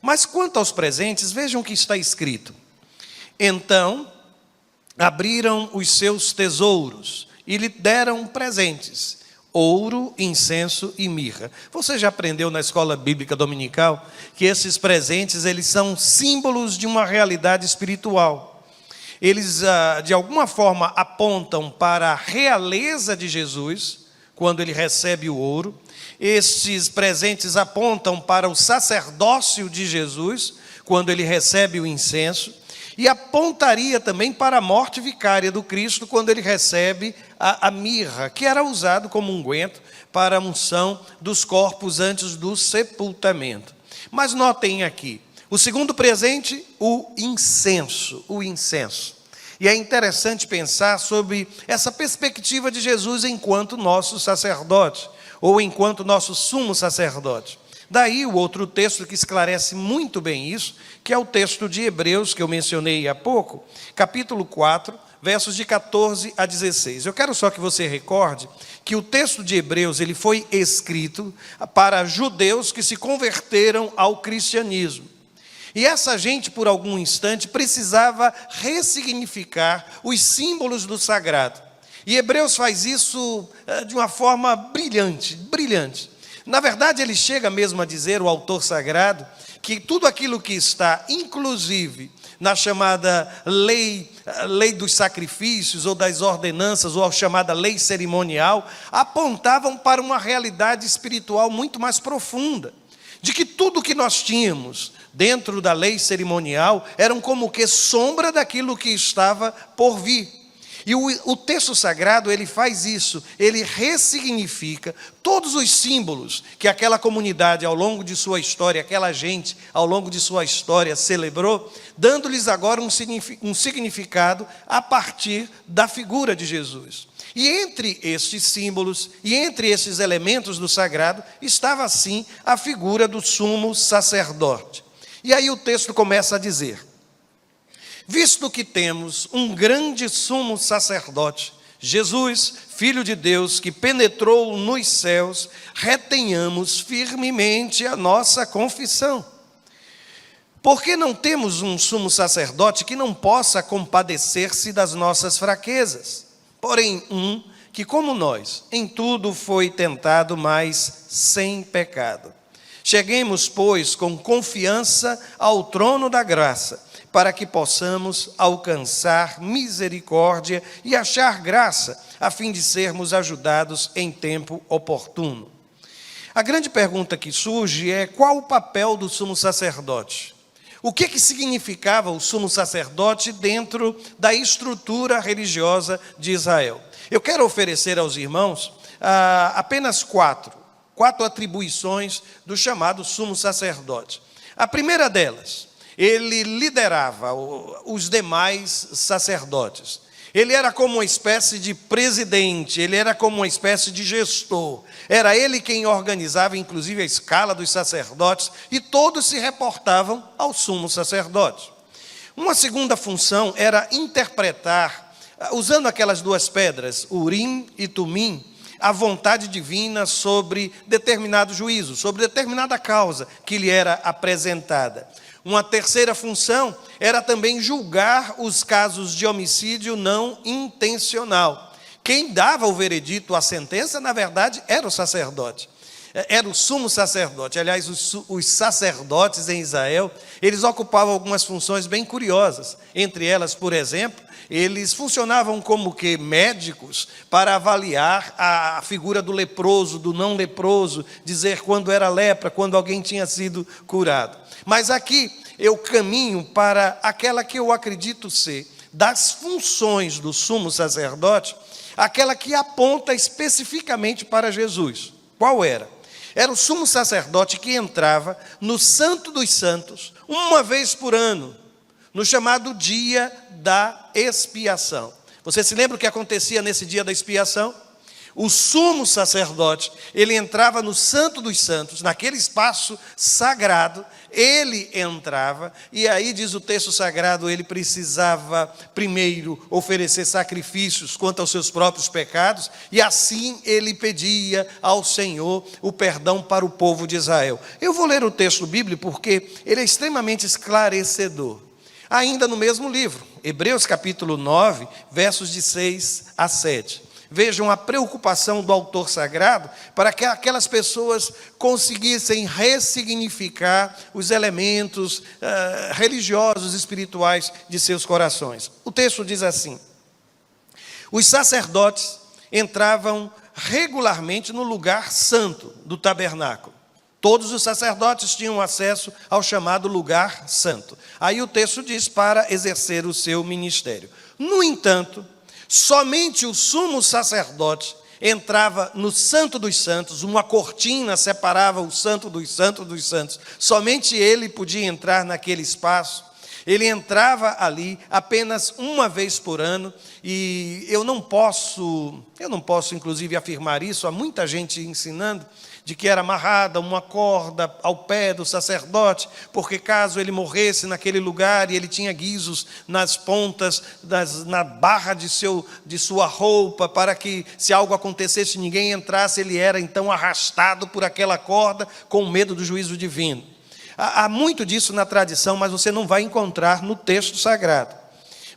Mas quanto aos presentes, vejam o que está escrito. Então abriram os seus tesouros e lhe deram presentes: ouro, incenso e mirra. Você já aprendeu na escola bíblica dominical que esses presentes, eles são símbolos de uma realidade espiritual. Eles, de alguma forma, apontam para a realeza de Jesus, quando ele recebe o ouro. Estes presentes apontam para o sacerdócio de Jesus, quando ele recebe o incenso. E apontaria também para a morte vicária do Cristo, quando ele recebe a mirra, que era usado como unguento para a unção dos corpos antes do sepultamento. Mas notem aqui, o segundo presente, o incenso. E é interessante pensar sobre essa perspectiva de Jesus enquanto nosso sacerdote, ou enquanto nosso sumo sacerdote. Daí o outro texto que esclarece muito bem isso, que é o texto de Hebreus, que eu mencionei há pouco, capítulo 4, versos de 14 a 16. Eu quero só que você recorde que o texto de Hebreus ele foi escrito para judeus que se converteram ao cristianismo. E essa gente, por algum instante, precisava ressignificar os símbolos do sagrado. E Hebreus faz isso de uma forma brilhante. Na verdade, ele chega mesmo a dizer, o autor sagrado, que tudo aquilo que está, inclusive, na chamada lei dos sacrifícios, ou das ordenanças, ou a chamada lei cerimonial, apontavam para uma realidade espiritual muito mais profunda. De que tudo que nós tínhamos dentro da lei cerimonial eram como que sombra daquilo que estava por vir. E o texto sagrado, ele faz isso, ele ressignifica todos os símbolos que aquela comunidade ao longo de sua história, aquela gente ao longo de sua história celebrou, dando-lhes agora um significado a partir da figura de Jesus. E entre estes símbolos, e entre esses elementos do sagrado, estava assim a figura do sumo sacerdote. E aí o texto começa a dizer: visto que temos um grande sumo sacerdote, Jesus, Filho de Deus, que penetrou nos céus, retenhamos firmemente a nossa confissão. Porque não temos um sumo sacerdote que não possa compadecer-se das nossas fraquezas, porém que, como nós, em tudo foi tentado, mas sem pecado. Cheguemos, pois, com confiança ao trono da graça, para que possamos alcançar misericórdia e achar graça, a fim de sermos ajudados em tempo oportuno. A grande pergunta que surge é: qual o papel do sumo sacerdote? O que significava o sumo sacerdote dentro da estrutura religiosa de Israel? Eu quero oferecer aos irmãos apenas quatro atribuições do chamado sumo sacerdote. A primeira delas: ele liderava os demais sacerdotes. Ele era como uma espécie de presidente, ele era como uma espécie de gestor. Era ele quem organizava, inclusive, a escala dos sacerdotes, e todos se reportavam ao sumo sacerdote. Uma segunda função era interpretar, usando aquelas duas pedras, Urim e Tumim, a vontade divina sobre determinado juízo, sobre determinada causa que lhe era apresentada. Uma terceira função era também julgar os casos de homicídio não intencional. Quem dava o veredito, a sentença, na verdade, era o sacerdote. Era o sumo sacerdote. Aliás, os sacerdotes em Israel, eles ocupavam algumas funções bem curiosas. Entre elas, por exemplo, eles funcionavam como que médicos para avaliar a figura do leproso, do não leproso, dizer quando era lepra, quando alguém tinha sido curado. Mas aqui eu caminho para aquela que eu acredito ser, das funções do sumo sacerdote, aquela que aponta especificamente para Jesus. Qual era? Era o sumo sacerdote que entrava no Santo dos Santos, uma vez por ano, no chamado dia da expiação. Você se lembra o que acontecia nesse dia da expiação? o sumo sacerdote, ele entrava no Santo dos Santos, naquele espaço sagrado, ele entrava, e aí diz o texto sagrado, ele precisava primeiro oferecer sacrifícios quanto aos seus próprios pecados, e assim ele pedia ao Senhor o perdão para o povo de Israel. Eu vou ler o texto bíblico porque ele é extremamente esclarecedor. Ainda no mesmo livro, Hebreus capítulo 9, versos de 6 a 7. Vejam a preocupação do autor sagrado para que aquelas pessoas conseguissem ressignificar os elementos religiosos, espirituais de seus corações. O texto diz assim: os sacerdotes entravam regularmente no lugar santo do tabernáculo. Todos os sacerdotes tinham acesso ao chamado lugar santo. Aí o texto diz para exercer o seu ministério. No entanto, somente o sumo sacerdote entrava no Santo dos Santos, uma cortina separava o Santo dos Santos, somente ele podia entrar naquele espaço. Ele entrava ali apenas uma vez por ano, e eu não posso inclusive afirmar isso, há muita gente ensinando, de que era amarrada uma corda ao pé do sacerdote, porque caso ele morresse naquele lugar, e ele tinha guizos nas pontas, na barra de sua roupa, para que se algo acontecesse, ninguém entrasse, ele era então arrastado por aquela corda, com medo do juízo divino. Há muito disso na tradição, mas você não vai encontrar no texto sagrado.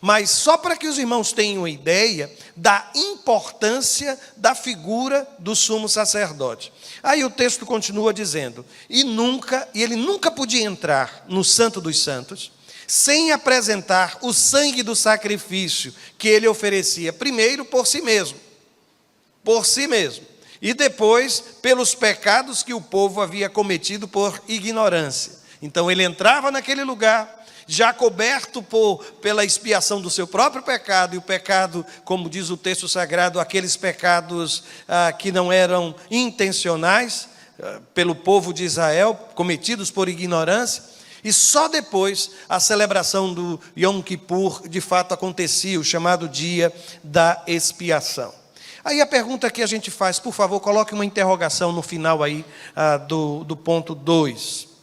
Mas só para que os irmãos tenham uma ideia da importância da figura do sumo sacerdote. Aí o texto continua dizendo: e ele nunca podia entrar no Santo dos Santos sem apresentar o sangue do sacrifício que ele oferecia, primeiro por si mesmo, e depois pelos pecados que o povo havia cometido por ignorância. Então ele entrava naquele lugar, já coberto pela expiação do seu próprio pecado, e o pecado, como diz o texto sagrado, aqueles pecados que não eram intencionais pelo povo de Israel, cometidos por ignorância, e só depois a celebração do Yom Kippur de fato acontecia, o chamado dia da expiação. Aí a pergunta que a gente faz, por favor, coloque uma interrogação no final aí do ponto 2.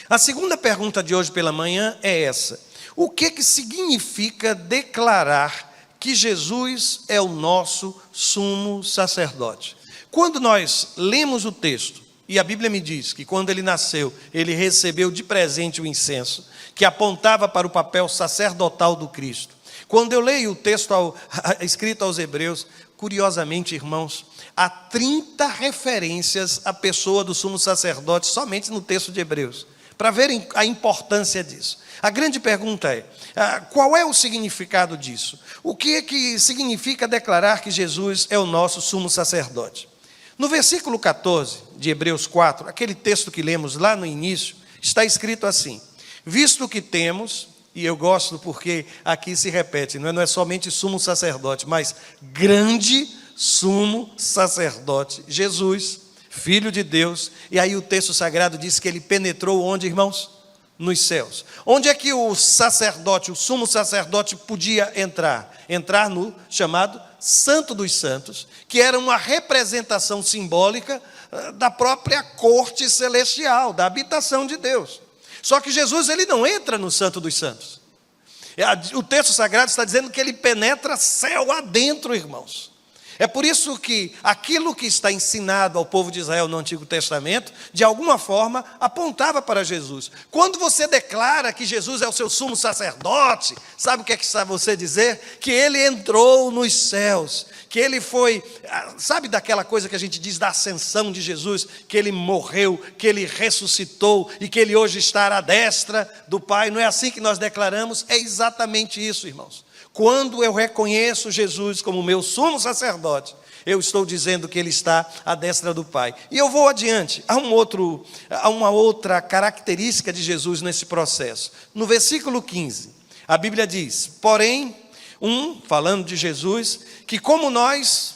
A segunda pergunta de hoje pela manhã é essa: o que significa declarar que Jesus é o nosso sumo sacerdote? Quando nós lemos o texto, e a Bíblia me diz que quando ele nasceu, ele recebeu de presente o incenso, que apontava para o papel sacerdotal do Cristo. Quando eu leio o texto escrito aos Hebreus, curiosamente, irmãos, há 30 referências à pessoa do sumo sacerdote somente no texto de Hebreus, para verem a importância disso. A grande pergunta é: qual é o significado disso? O que significa declarar que Jesus é o nosso sumo sacerdote? No versículo 14 de Hebreus 4, aquele texto que lemos lá no início, está escrito assim: visto que temos, e eu gosto porque aqui se repete, não é somente sumo sacerdote, mas grande sumo sacerdote, Jesus, Filho de Deus. E aí o texto sagrado diz que ele penetrou onde, irmãos? Nos céus. Onde é que o sacerdote, o sumo sacerdote, podia entrar? Entrar no chamado Santo dos Santos, que era uma representação simbólica da própria corte celestial, da habitação de Deus. Só que Jesus, ele não entra no Santo dos Santos. O texto sagrado está dizendo que ele penetra céu adentro, irmãos. É por isso que aquilo que está ensinado ao povo de Israel no Antigo Testamento, de alguma forma, apontava para Jesus. Quando você declara que Jesus é o seu sumo sacerdote, sabe o que é que está você dizer? Que ele entrou nos céus, que ele foi, sabe daquela coisa que a gente diz da ascensão de Jesus, que ele morreu, que ele ressuscitou e que ele hoje está à destra do Pai. Não é assim que nós declaramos? É exatamente isso, irmãos. Quando eu reconheço Jesus como meu sumo sacerdote, eu estou dizendo que ele está à destra do Pai. E eu vou adiante. Há uma outra característica de Jesus nesse processo. No versículo 15, a Bíblia diz: porém, falando de Jesus, que como nós,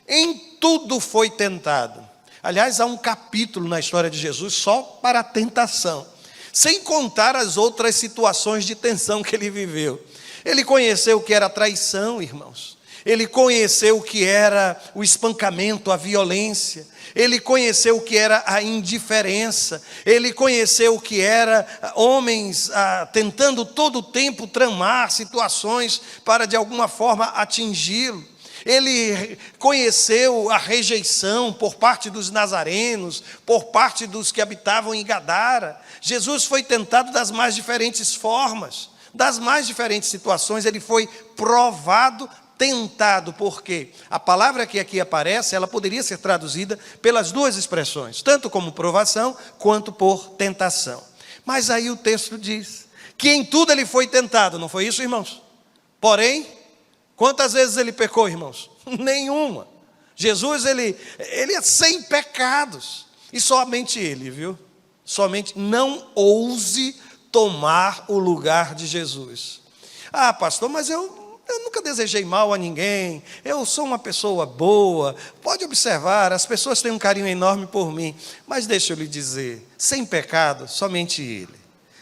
em tudo foi tentado. Aliás, há um capítulo na história de Jesus só para a tentação, sem contar as outras situações de tensão que ele viveu. Ele conheceu o que era traição, irmãos. Ele conheceu o que era o espancamento, a violência. Ele conheceu o que era a indiferença. Ele conheceu o que era homens tentando todo o tempo tramar situações para de alguma forma atingi-lo. Ele conheceu a rejeição por parte dos nazarenos, por parte dos que habitavam em Gadara. Jesus foi tentado das mais diferentes formas, das mais diferentes situações. Ele foi provado, tentado, porque a palavra que aqui aparece, ela poderia ser traduzida pelas duas expressões, tanto como provação, quanto por tentação. Mas aí o texto diz que em tudo ele foi tentado, não foi isso, irmãos? Porém, quantas vezes ele pecou, irmãos? Nenhuma. Jesus, ele é sem pecados. E somente ele, viu? Somente não ouse tomar o lugar de Jesus. Ah, pastor, mas eu nunca desejei mal a ninguém. Eu sou uma pessoa boa. Pode observar, as pessoas têm um carinho enorme por mim. Mas deixa eu lhe dizer, sem pecado, somente ele.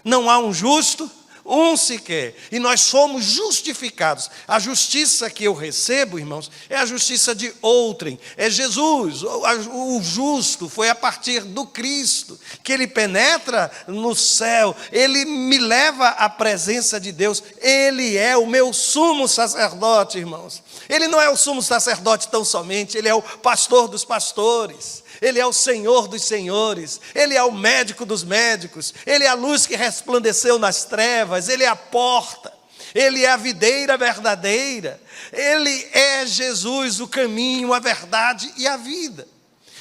Não há um justo, um sequer, e nós somos justificados. A justiça que eu recebo, irmãos, é a justiça de outrem, é Jesus, o justo. Foi a partir do Cristo que ele penetra no céu, ele me leva à presença de Deus. Ele é o meu sumo sacerdote, irmãos. Ele não é o sumo sacerdote tão somente, ele é o pastor dos pastores. Ele é o Senhor dos senhores, Ele é o médico dos médicos, Ele é a luz que resplandeceu nas trevas, Ele é a porta, Ele é a videira verdadeira, Ele é Jesus, o caminho, a verdade e a vida.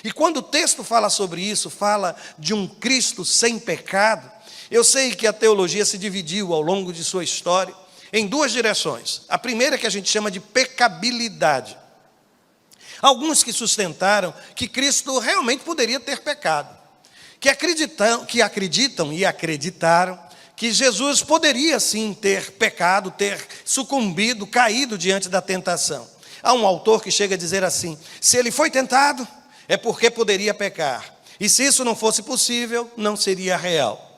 E quando o texto fala sobre isso, fala de um Cristo sem pecado, eu sei que a teologia se dividiu ao longo de sua história em duas direções. A primeira que a gente chama de pecabilidade. Alguns que sustentaram que Cristo realmente poderia ter pecado, que acreditam e acreditaram que Jesus poderia sim ter pecado, ter sucumbido, caído diante da tentação. Há um autor que chega a dizer assim: se ele foi tentado, é porque poderia pecar, e se isso não fosse possível, não seria real.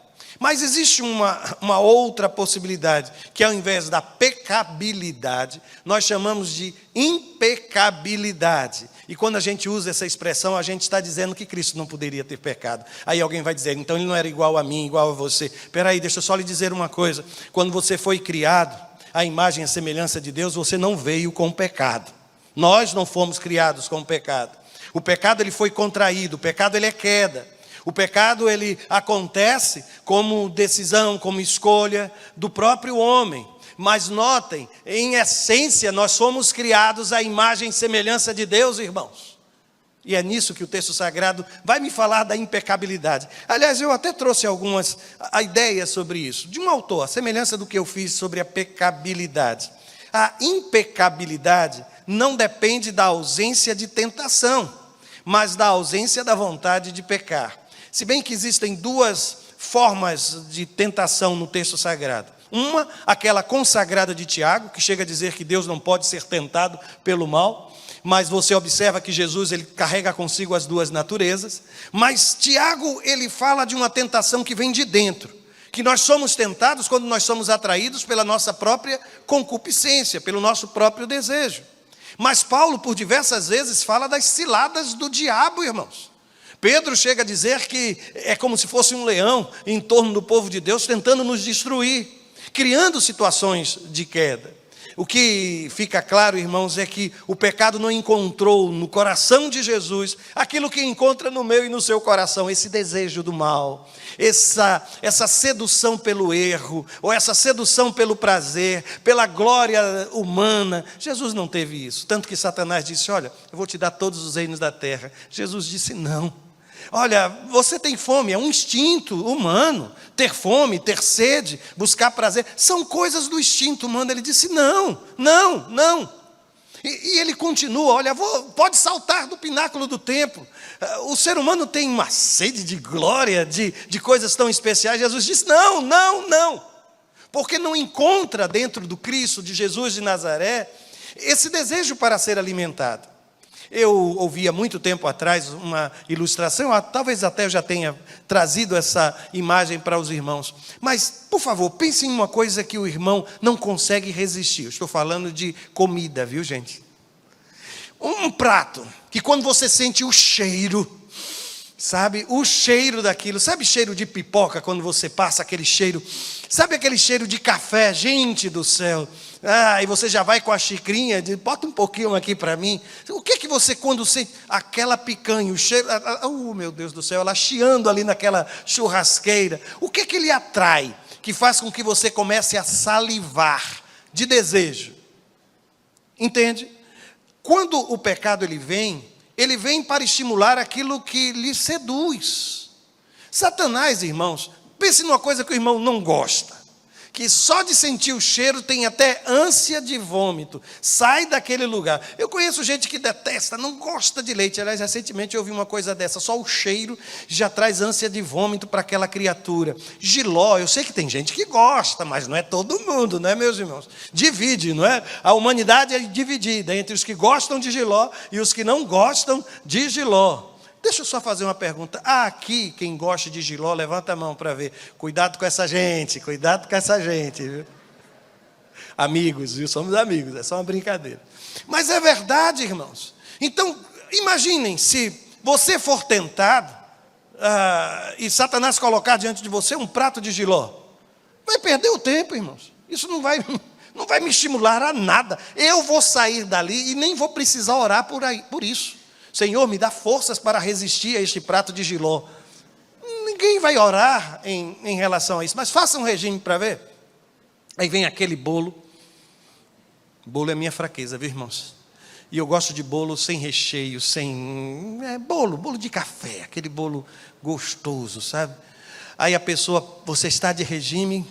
Mas existe uma outra possibilidade, que ao invés da pecabilidade, nós chamamos de impecabilidade. E quando a gente usa essa expressão, a gente está dizendo que Cristo não poderia ter pecado. Aí alguém vai dizer, então ele não era igual a mim, igual a você. Espera aí, deixa eu só lhe dizer uma coisa. Quando você foi criado, à imagem e semelhança de Deus, você não veio com pecado. Nós não fomos criados com pecado. O pecado ele foi contraído, o pecado ele é queda. O pecado ele acontece como decisão, como escolha do próprio homem. Mas notem, em essência nós somos criados à imagem e semelhança de Deus, irmãos. E é nisso que o texto sagrado vai me falar da impecabilidade. Aliás, eu até trouxe algumas ideias sobre isso, de um autor, a semelhança do que eu fiz sobre a pecabilidade. A impecabilidade não depende da ausência de tentação, mas da ausência da vontade de pecar. Se bem que existem duas formas de tentação no texto sagrado. Uma, aquela consagrada de Tiago, que chega a dizer que Deus não pode ser tentado pelo mal, mas você observa que Jesus ele carrega consigo as duas naturezas. Mas Tiago ele fala de uma tentação que vem de dentro, que nós somos tentados quando nós somos atraídos pela nossa própria concupiscência, pelo nosso próprio desejo. Mas Paulo, por diversas vezes, fala das ciladas do diabo, irmãos. Pedro chega a dizer que é como se fosse um leão em torno do povo de Deus, tentando nos destruir, criando situações de queda. O que fica claro, irmãos, é que o pecado não encontrou no coração de Jesus aquilo que encontra no meu e no seu coração, esse desejo do mal, essa sedução pelo erro, ou essa sedução pelo prazer, pela glória humana. Jesus não teve isso, tanto que Satanás disse, olha, eu vou te dar todos os reinos da terra. Jesus disse, não. Olha, você tem fome, é um instinto humano, ter fome, ter sede, buscar prazer, são coisas do instinto humano. Ele disse, não. E ele continua, olha, pode saltar do pináculo do templo. O ser humano tem uma sede de glória, de coisas tão especiais. Jesus disse, não. Porque não encontra dentro do Cristo, de Jesus de Nazaré, esse desejo para ser alimentado. Eu ouvi há muito tempo atrás uma ilustração, talvez até eu já tenha trazido essa imagem para os irmãos. Mas, por favor, pense em uma coisa que o irmão não consegue resistir. Eu estou falando de comida, viu, gente? Um prato que quando você sente o cheiro, sabe, o cheiro daquilo, sabe cheiro de pipoca quando você passa aquele cheiro, sabe aquele cheiro de café, gente do céu, e você já vai com a xicrinha, diz, bota um pouquinho aqui para mim, o que que você quando sente aquela picanha, o cheiro, oh meu Deus do céu, ela chiando ali naquela churrasqueira, o que que lhe atrai, que faz com que você comece a salivar de desejo, entende? Quando o pecado ele vem para estimular aquilo que lhe seduz. Satanás, irmãos, pense numa coisa que o irmão não gosta, que só de sentir o cheiro tem até ânsia de vômito, sai daquele lugar. Eu conheço gente que detesta, não gosta de leite, aliás, recentemente eu ouvi uma coisa dessa, só o cheiro já traz ânsia de vômito para aquela criatura. Jiló, eu sei que tem gente que gosta, mas não é todo mundo, não é, meus irmãos? Divide, não é? A humanidade é dividida entre os que gostam de Jiló e os que não gostam de Jiló. Deixa eu só fazer uma pergunta. Aqui, quem gosta de Jiló, levanta a mão para ver. Cuidado com essa gente, cuidado com essa gente. Viu? Amigos, viu? Somos amigos, é só uma brincadeira. Mas é verdade, irmãos. Então, imaginem, se você for tentado, e Satanás colocar diante de você um prato de Jiló, vai perder o tempo, irmãos. Isso não vai me estimular a nada. Eu vou sair dali e nem vou precisar orar por isso. Senhor, me dá forças para resistir a este prato de Jiló. Ninguém vai orar em relação a isso, mas faça um regime para ver. Aí vem aquele bolo. Bolo é minha fraqueza, viu, irmãos? E eu gosto de bolo sem recheio, bolo de café, aquele bolo gostoso, sabe? Aí a pessoa, você está de regime,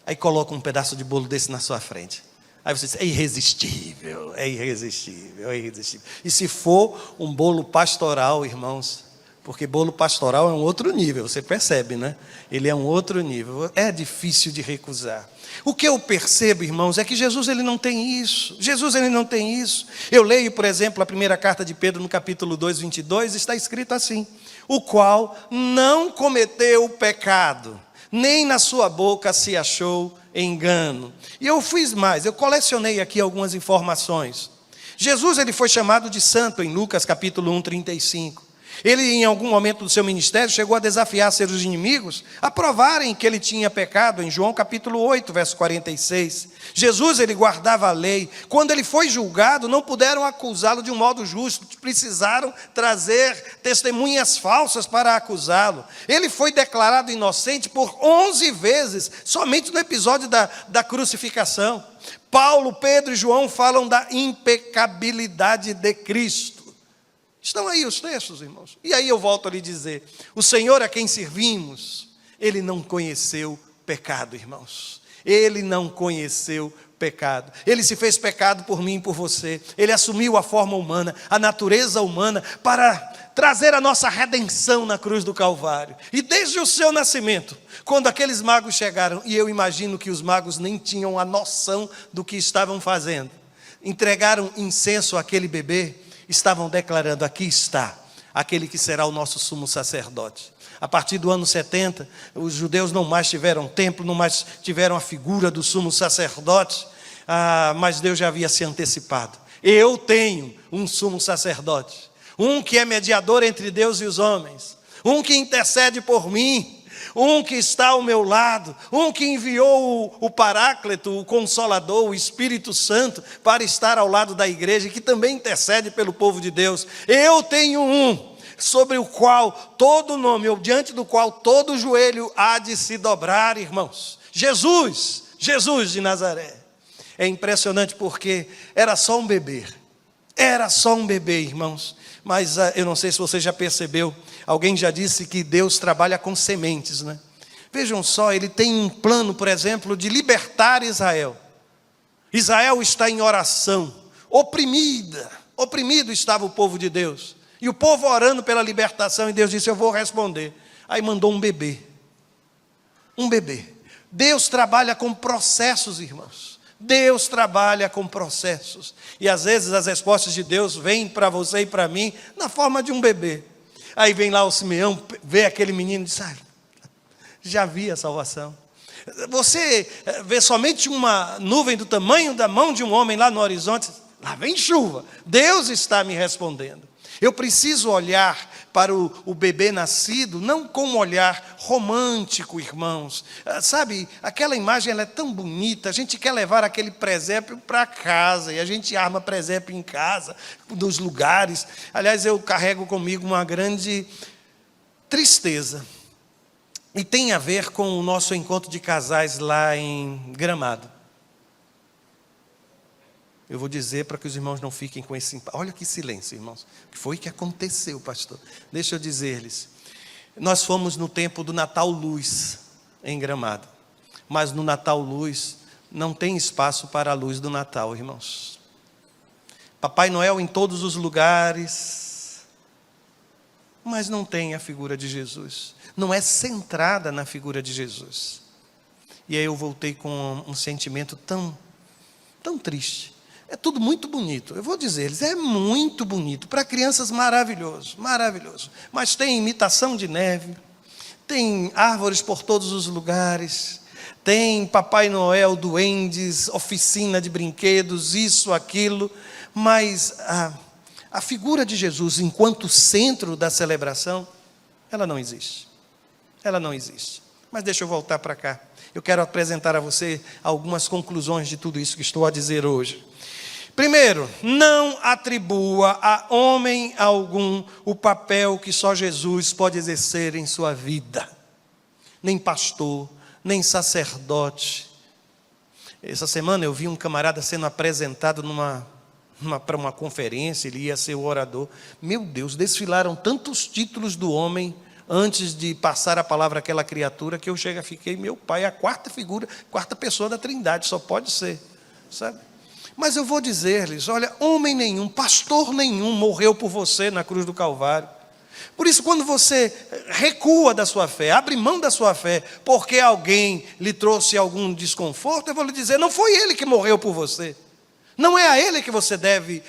aí coloca um pedaço de bolo desse na sua frente. Aí você diz, é irresistível, é irresistível, é irresistível. E se for um bolo pastoral, irmãos, porque bolo pastoral é um outro nível, você percebe, né? Ele é um outro nível, é difícil de recusar. O que eu percebo, irmãos, é que Jesus ele não tem isso. Jesus ele não tem isso. Eu leio, por exemplo, a primeira carta de Pedro, no capítulo 2, 22, está escrito assim: o qual não cometeu pecado, nem na sua boca se achou engano. E eu fiz mais, eu colecionei aqui algumas informações. Jesus ele foi chamado de santo em Lucas capítulo 1, 35. Ele em algum momento do seu ministério chegou a desafiar seus inimigos a provarem que ele tinha pecado em João capítulo 8, verso 46. Jesus ele guardava a lei. Quando ele foi julgado, não puderam acusá-lo de um modo justo, precisaram trazer testemunhas falsas para acusá-lo. Ele foi declarado inocente por 11 vezes, somente no episódio da crucificação. Paulo, Pedro e João falam da impecabilidade de Cristo. Estão aí os textos, irmãos. E aí eu volto a lhe dizer, o Senhor a quem servimos, Ele não conheceu pecado, irmãos. Ele não conheceu pecado. Ele se fez pecado por mim e por você. Ele assumiu a forma humana, a natureza humana, para trazer a nossa redenção na cruz do Calvário. E desde o seu nascimento, quando aqueles magos chegaram, e eu imagino que os magos nem tinham a noção do que estavam fazendo, entregaram incenso àquele bebê, estavam declarando, aqui está, aquele que será o nosso sumo sacerdote. A partir do ano 70, os judeus não mais tiveram templo, não mais tiveram a figura do sumo sacerdote, mas Deus já havia se antecipado. Eu tenho um sumo sacerdote, um que é mediador entre Deus e os homens, um que intercede por mim, um que está ao meu lado, um que enviou o Paráclito, o Consolador, o Espírito Santo, para estar ao lado da igreja, e que também intercede pelo povo de Deus. Eu tenho um, sobre o qual todo nome, ou diante do qual todo joelho há de se dobrar, irmãos. Jesus de Nazaré. É impressionante porque era só um bebê, irmãos. Mas eu não sei se você já percebeu, alguém já disse que Deus trabalha com sementes, né? Vejam só, Ele tem um plano, por exemplo, de libertar Israel. Israel está em oração, oprimido estava o povo de Deus. E o povo orando pela libertação, e Deus disse, eu vou responder. Aí mandou um bebê. Deus trabalha com processos, irmãos. Deus trabalha com processos. E às vezes as respostas de Deus vêm para você e para mim na forma de um bebê. Aí vem lá o Simeão, vê aquele menino e diz, já vi a salvação. Você vê somente uma nuvem do tamanho da mão de um homem lá no horizonte. lá vem chuva. Deus está me respondendo. Eu preciso olhar para o bebê nascido, não com um olhar romântico, irmãos. Sabe, aquela imagem ela é tão bonita, a gente quer levar aquele presépio para casa, e a gente arma presépio em casa, nos lugares. Aliás, eu carrego comigo uma grande tristeza. E tem a ver com o nosso encontro de casais lá em Gramado. Eu vou dizer para que os irmãos não fiquem com esse... Olha que silêncio, irmãos. O que foi que aconteceu, pastor? Deixa eu dizer-lhes. Nós fomos no tempo do Natal Luz, em Gramado. Mas no Natal Luz, não tem espaço para a luz do Natal, irmãos. Papai Noel em todos os lugares, mas não tem a figura de Jesus. Não é centrada na figura de Jesus. E aí eu voltei com um sentimento tão triste. É tudo muito bonito, eu vou dizer-lhes, é muito bonito, para crianças maravilhoso, maravilhoso. Mas tem imitação de neve, tem árvores por todos os lugares, tem Papai Noel, duendes, oficina de brinquedos, isso, aquilo, mas a figura de Jesus enquanto centro da celebração, ela não existe. Ela não existe. Mas deixa eu voltar para cá. Eu quero apresentar a você algumas conclusões de tudo isso que estou a dizer hoje. Primeiro, não atribua a homem algum o papel que só Jesus pode exercer em sua vida. Nem pastor, nem sacerdote. Essa semana eu vi um camarada sendo apresentado para uma conferência, ele ia ser o orador. Meu Deus, desfilaram tantos títulos do homem antes de passar a palavra àquela criatura, que eu fiquei, meu pai, a quarta pessoa da Trindade, só pode ser, sabe? Mas eu vou dizer-lhes, olha, homem nenhum, pastor nenhum morreu por você na cruz do Calvário. Por isso, quando você recua da sua fé, abre mão da sua fé, porque alguém lhe trouxe algum desconforto, eu vou lhe dizer, não foi ele que morreu por você. Não é a ele que você deve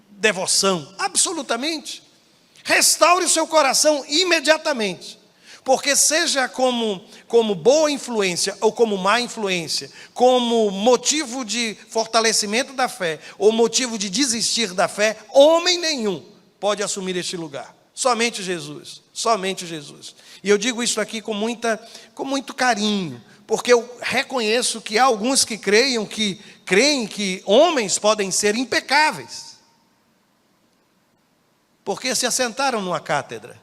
devoção, absolutamente. Restaure o seu coração imediatamente. Porque seja como boa influência ou como má influência, como motivo de fortalecimento da fé ou motivo de desistir da fé, homem nenhum pode assumir este lugar. Somente Jesus, somente Jesus. E eu digo isso aqui com muito carinho, porque eu reconheço que há alguns que creem que homens podem ser impecáveis, porque se assentaram numa cátedra.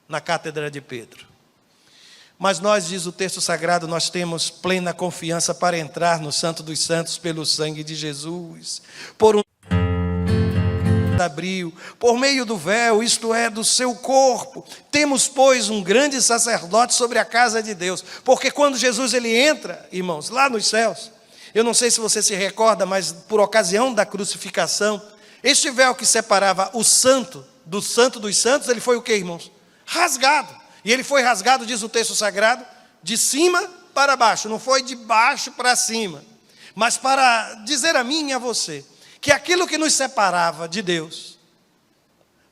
Na cátedra de Pedro. Mas nós, diz o texto sagrado, nós temos plena confiança para entrar no Santo dos Santos pelo sangue de Jesus, por um abriu, por meio do véu, isto é, do seu corpo. Temos, pois, um grande sacerdote sobre a casa de Deus, porque quando Jesus ele entra, irmãos, lá nos céus, eu não sei se você se recorda, mas por ocasião da crucificação, este véu que separava o santo do Santo dos Santos, ele foi o quê, irmãos? Rasgado, e ele foi rasgado, diz o texto sagrado, de cima para baixo, não foi de baixo para cima, mas para dizer a mim e a você, que aquilo que nos separava de Deus,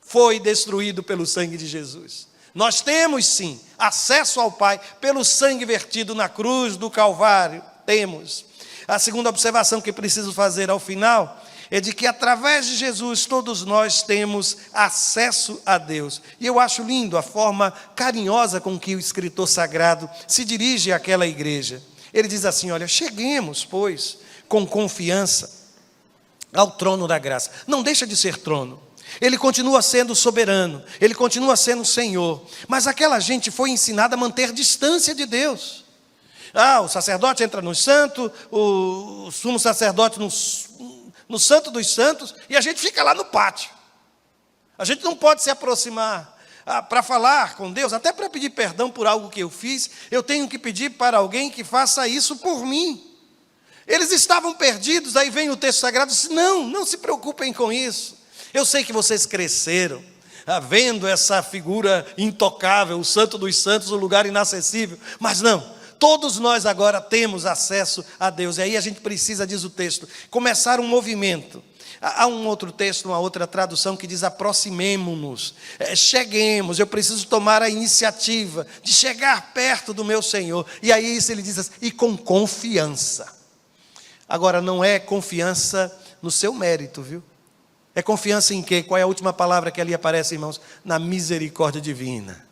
foi destruído pelo sangue de Jesus. Nós temos sim, acesso ao Pai, pelo sangue vertido na cruz do Calvário, temos. A segunda observação que preciso fazer ao final, é de que através de Jesus todos nós temos acesso a Deus. E eu acho lindo a forma carinhosa com que o escritor sagrado se dirige àquela igreja. Ele diz assim, olha, cheguemos, pois, com confiança ao trono da graça. Não deixa de ser trono. Ele continua sendo soberano, ele continua sendo Senhor. Mas aquela gente foi ensinada a manter distância de Deus. O sacerdote entra no santo, o sumo sacerdote no Santo dos Santos, e a gente fica lá no pátio. A gente não pode se aproximar para falar com Deus, até para pedir perdão por algo que eu fiz, eu tenho que pedir para alguém que faça isso por mim. Eles estavam perdidos, aí vem o texto sagrado e diz, não se preocupem com isso. Eu sei que vocês cresceram, vendo essa figura intocável, o Santo dos Santos, o lugar inacessível, mas não. Todos nós agora temos acesso a Deus. E aí a gente precisa, diz o texto, começar um movimento. Há um outro texto, uma outra tradução que diz aproximemo-nos, cheguemos, eu preciso tomar a iniciativa de chegar perto do meu Senhor. E aí isso ele diz assim, e com confiança. Agora não é confiança no seu mérito, viu? É confiança em quê? Qual é a última palavra que ali aparece, irmãos? Na misericórdia divina.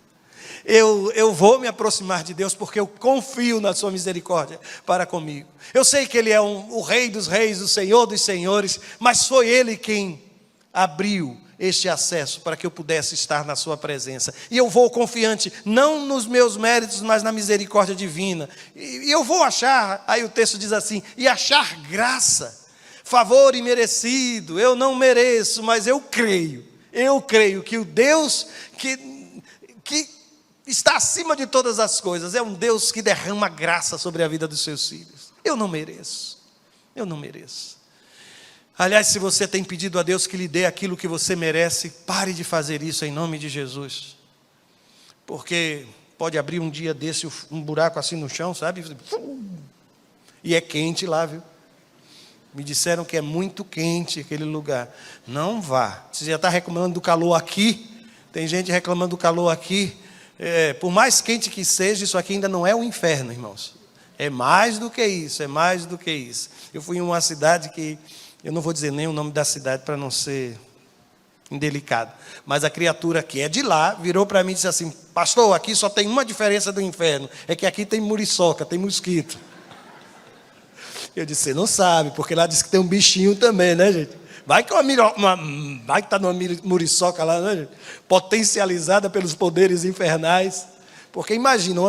Eu vou me aproximar de Deus porque eu confio na sua misericórdia para comigo. Eu sei que Ele é o Rei dos reis, o Senhor dos senhores, mas foi Ele quem abriu este acesso para que eu pudesse estar na sua presença. E eu vou confiante, não nos meus méritos, mas na misericórdia divina. E eu vou achar, aí o texto diz assim, e achar graça, favor imerecido. Eu não mereço, mas eu creio que o Deus que está acima de todas as coisas é um Deus que derrama graça sobre a vida dos seus filhos. Eu não mereço. Aliás, se você tem pedido a Deus que lhe dê aquilo que você merece, pare de fazer isso em nome de Jesus. Porque pode abrir um dia desse um buraco assim no chão, sabe? E é quente lá, viu? Me disseram que é muito quente aquele lugar. Não vá. Você já está reclamando do calor aqui. Tem gente reclamando do calor aqui. Por mais quente que seja, isso aqui ainda não é o inferno, irmãos. É mais do que isso, Eu fui em uma cidade que, eu não vou dizer nem o nome da cidade para não ser indelicado, mas a criatura que é de lá, virou para mim e disse assim, pastor, aqui só tem uma diferença do inferno, é que aqui tem muriçoca, tem mosquito. Eu disse, você não sabe, porque lá diz que tem um bichinho também, né, gente? Vai que está numa muriçoca lá, né, gente? Potencializada pelos poderes infernais. Porque imagina,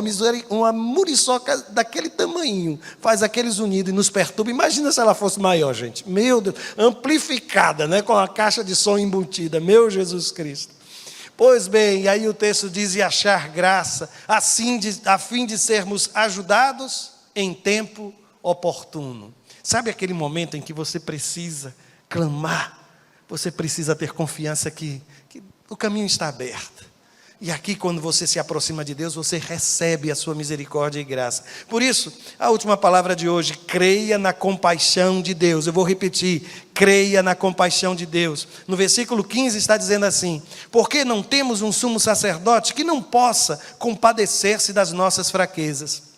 uma muriçoca daquele tamanho, faz aqueles unidos e nos perturba. Imagina se ela fosse maior, gente. Meu Deus, amplificada, né, com a caixa de som embutida. Meu Jesus Cristo. Pois bem, aí o texto diz, e achar graça, a fim de sermos ajudados em tempo oportuno. Sabe aquele momento em que você precisa clamar, você precisa ter confiança que o caminho está aberto. E aqui, quando você se aproxima de Deus, você recebe a sua misericórdia e graça. Por isso, a última palavra de hoje, creia na compaixão de Deus. Eu vou repetir, creia na compaixão de Deus. No versículo 15 está dizendo assim, porque não temos um sumo sacerdote que não possa compadecer-se das nossas fraquezas.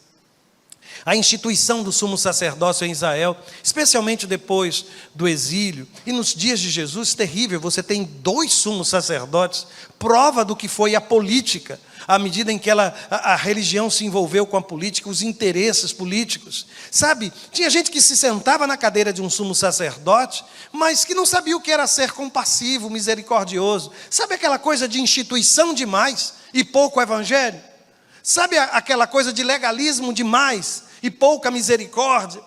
A instituição do sumo sacerdócio em Israel, especialmente depois do exílio, e nos dias de Jesus, terrível, você tem 2 sumos sacerdotes, prova do que foi a política, à medida em que a religião se envolveu com a política, os interesses políticos. Sabe, tinha gente que se sentava na cadeira de um sumo sacerdote, mas que não sabia o que era ser compassivo, misericordioso. Sabe aquela coisa de instituição demais e pouco evangelho? Sabe aquela coisa de legalismo demais e pouca misericórdia?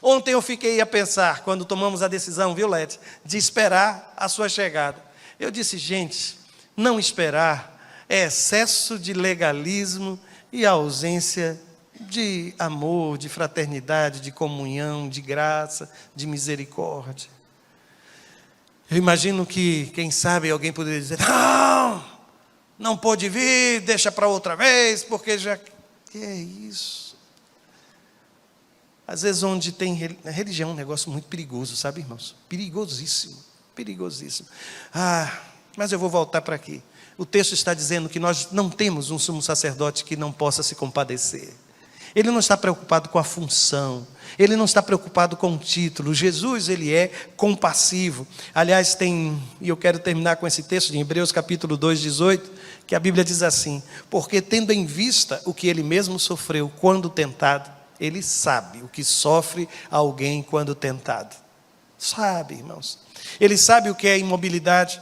Ontem eu fiquei a pensar, quando tomamos a decisão, viu, Lete, de esperar a sua chegada. Eu disse, gente, não esperar é excesso de legalismo e ausência de amor, de fraternidade, de comunhão, de graça, de misericórdia. Eu imagino que, quem sabe, alguém poderia dizer, não pôde vir, deixa para outra vez, porque já... Que é isso? Às vezes onde tem religião é um negócio muito perigoso, sabe, irmãos? Perigosíssimo. Mas eu vou voltar para aqui. O texto está dizendo que nós não temos um sumo sacerdote que não possa se compadecer. Ele não está preocupado com a função, ele não está preocupado com o título. Jesus, ele é compassivo. Aliás, e eu quero terminar com esse texto de Hebreus capítulo 2, 18, que a Bíblia diz assim, porque tendo em vista o que ele mesmo sofreu quando tentado, ele sabe o que sofre alguém quando tentado. Sabe, irmãos. Ele sabe o que é imobilidade.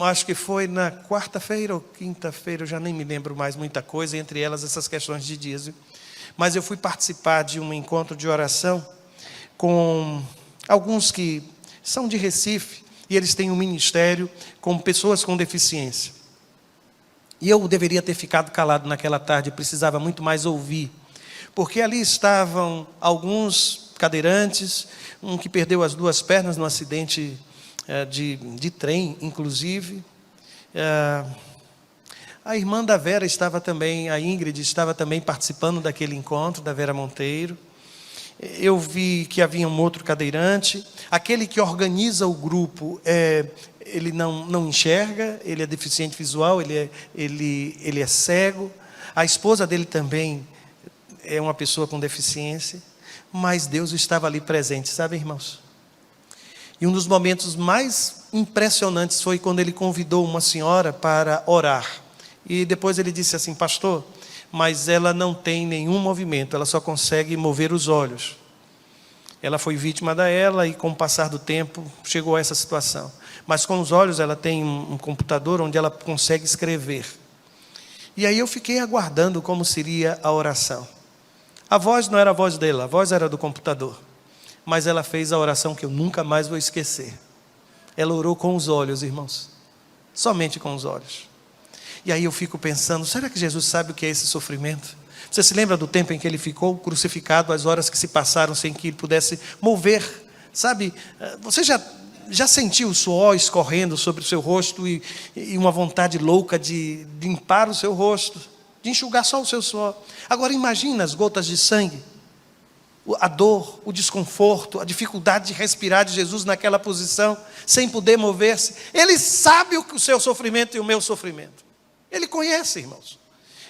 Acho que foi na quarta-feira ou quinta-feira, eu já nem me lembro mais muita coisa, entre elas essas questões de dias. Mas eu fui participar de um encontro de oração com alguns que são de Recife, e eles têm um ministério com pessoas com deficiência. E eu deveria ter ficado calado naquela tarde, precisava muito mais ouvir. Porque ali estavam alguns cadeirantes, um que perdeu as 2 pernas num acidente de trem, inclusive. A irmã da Vera estava também, a Ingrid estava também participando daquele encontro, da Vera Monteiro. Eu vi que havia um outro cadeirante. Aquele que organiza o grupo, ele não enxerga, ele é deficiente visual, ele é cego. A esposa dele também é uma pessoa com deficiência. Mas Deus estava ali presente, sabe, irmãos? E um dos momentos mais impressionantes foi quando ele convidou uma senhora para orar. E depois ele disse assim: pastor, mas ela não tem nenhum movimento, ela só consegue mover os olhos. Ela foi vítima dela e com o passar do tempo chegou a essa situação. Mas com os olhos ela tem um computador onde ela consegue escrever. E aí eu fiquei aguardando como seria a oração. A voz não era a voz dela, a voz era do computador. Mas ela fez a oração que eu nunca mais vou esquecer. Ela orou com os olhos, irmãos. Somente com os olhos. E aí eu fico pensando, será que Jesus sabe o que é esse sofrimento? Você se lembra do tempo em que ele ficou crucificado, as horas que se passaram sem que ele pudesse mover? Sabe, você já sentiu o suor escorrendo sobre o seu rosto e uma vontade louca de limpar o seu rosto, de enxugar só o seu suor? Agora imagina as gotas de sangue, a dor, o desconforto, a dificuldade de respirar de Jesus naquela posição, sem poder mover-se. Ele sabe o seu sofrimento e o meu sofrimento. Ele conhece, irmãos.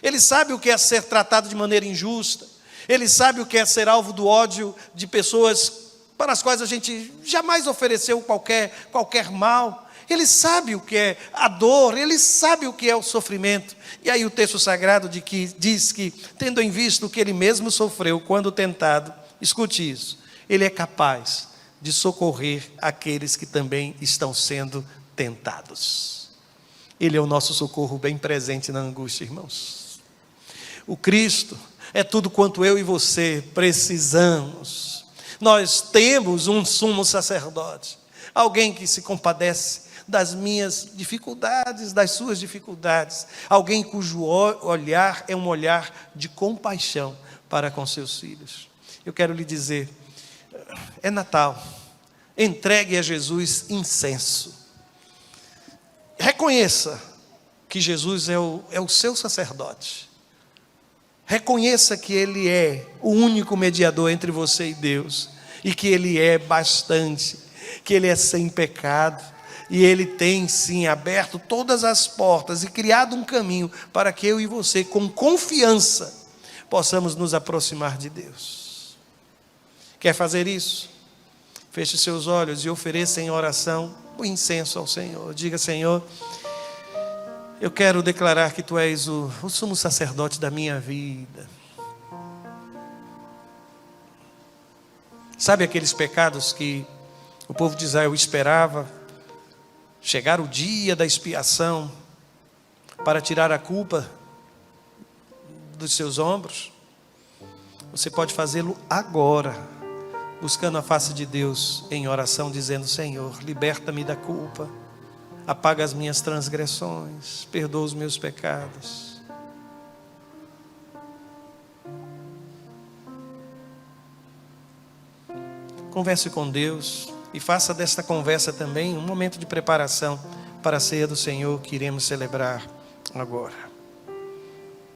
Ele sabe o que é ser tratado de maneira injusta. Ele sabe o que é ser alvo do ódio de pessoas para as quais a gente jamais ofereceu qualquer mal. Ele sabe o que é a dor, ele sabe o que é o sofrimento. E aí o texto sagrado diz que, tendo em vista o que ele mesmo sofreu quando tentado, escute isso, ele é capaz de socorrer aqueles que também estão sendo tentados. Ele é o nosso socorro bem presente na angústia, irmãos. O Cristo é tudo quanto eu e você precisamos. Nós temos um sumo sacerdote, alguém que se compadece das minhas dificuldades, das suas dificuldades, alguém cujo olhar é um olhar de compaixão para com seus filhos. Eu quero lhe dizer, é Natal, entregue a Jesus incenso, reconheça que Jesus é o seu sacerdote. Reconheça que Ele é o único mediador entre você e Deus, e que Ele é bastante, que Ele é sem pecado, e Ele tem sim aberto todas as portas e criado um caminho para que eu e você, com confiança, possamos nos aproximar de Deus. Quer fazer isso? Feche seus olhos e ofereça em oração o incenso ao Senhor. Diga: Senhor, eu quero declarar que Tu és o sumo sacerdote da minha vida. Sabe aqueles pecados que o povo de Israel esperava chegar o dia da expiação para tirar a culpa dos seus ombros? Você pode fazê-lo agora, buscando a face de Deus em oração, dizendo: Senhor, liberta-me da culpa. Apaga as minhas transgressões, perdoa os meus pecados. Converse com Deus e faça desta conversa também um momento de preparação para a ceia do Senhor que iremos celebrar agora.